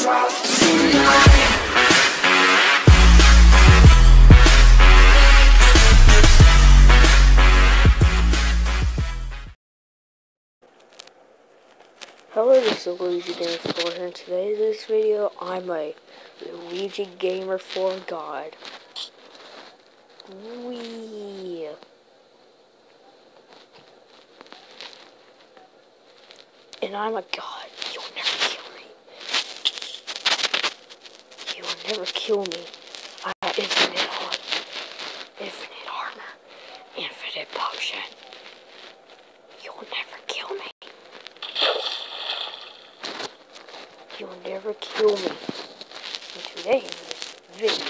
Hello, this is Luigi Gamer4 here, and today in this video, I'm a Luigi Gamer4 god. Wee. And I'm a god. You'll never kill me. You will never kill me. I have infinite heart, infinite armor, infinite potion. You'll never kill me. You'll never kill me. And today in this video,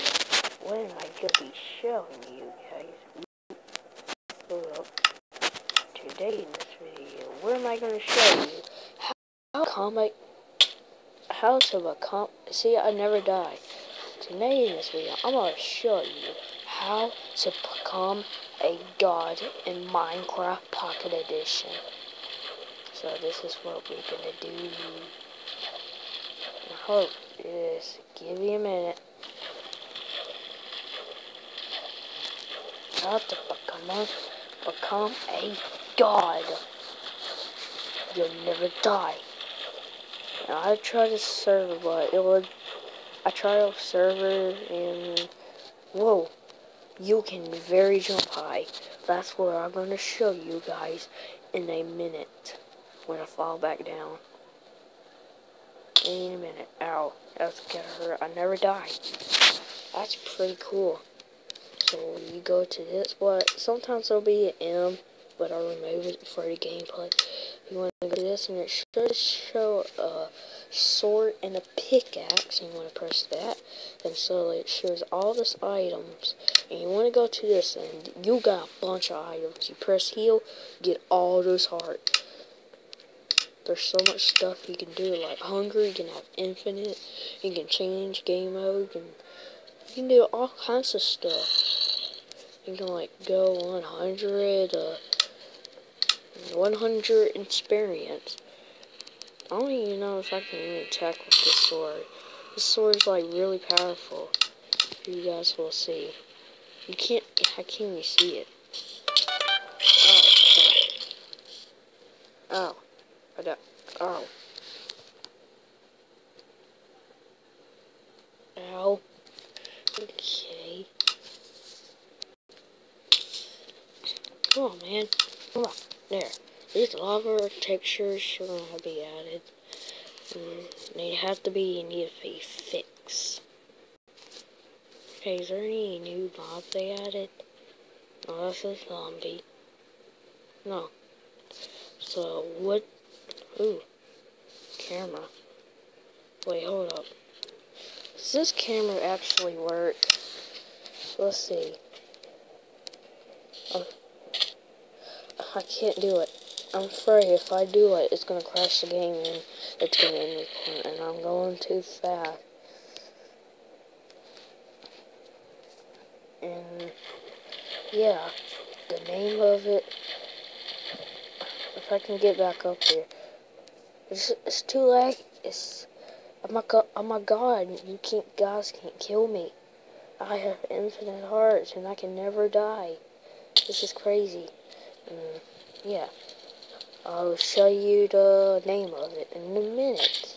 what am I going to be showing you guys? Hold up. Today in this video, what am I going to show you? How to become, see, I never die. Today in this video, I'm going to show you how to become a god in Minecraft Pocket Edition. So this is what we're going to do. Hold this. Give me a minute. How to become a god. You'll never die. Now, I tried a server, but I tried a server and whoa, you can very jump high. That's what I'm gonna show you guys in a minute when I fall back down. In a minute. Ow. That's gonna hurt. I never die. That's pretty cool. So you go to this, sometimes there'll be an M, but I'll remove it for the gameplay. You want to go to this, and it should show a sword and a pickaxe, and you want to press that, and so it shows all these items, and you want to go to this, and you got a bunch of items. You press heal, get all those hearts. There's so much stuff you can do, like hungry, you can have infinite, you can change game mode, and you can do all kinds of stuff. You can like go 100 experience. I don't even know if I can even attack with this sword. This sword is like really powerful. You guys will see. I can't even see it. Oh, crap. Oh. Ow. Okay. Come on, man. Come on. There. These lava textures are going to be added. They have to be, need to be fixed. Okay, is there any new mobs they added? No, that's a zombie. No. So, what? Ooh. Camera. Wait, hold up. Does this camera actually work? Let's see. I can't do it. I'm afraid if I do it, it's gonna crash the game and it's gonna end recording, and I'm going too fast. And yeah, the name of it. If I can get back up here, it's too late. Oh my god, guys can't kill me. I have infinite hearts and I can never die. This is crazy. Yeah, I'll show you the name of it in a minute.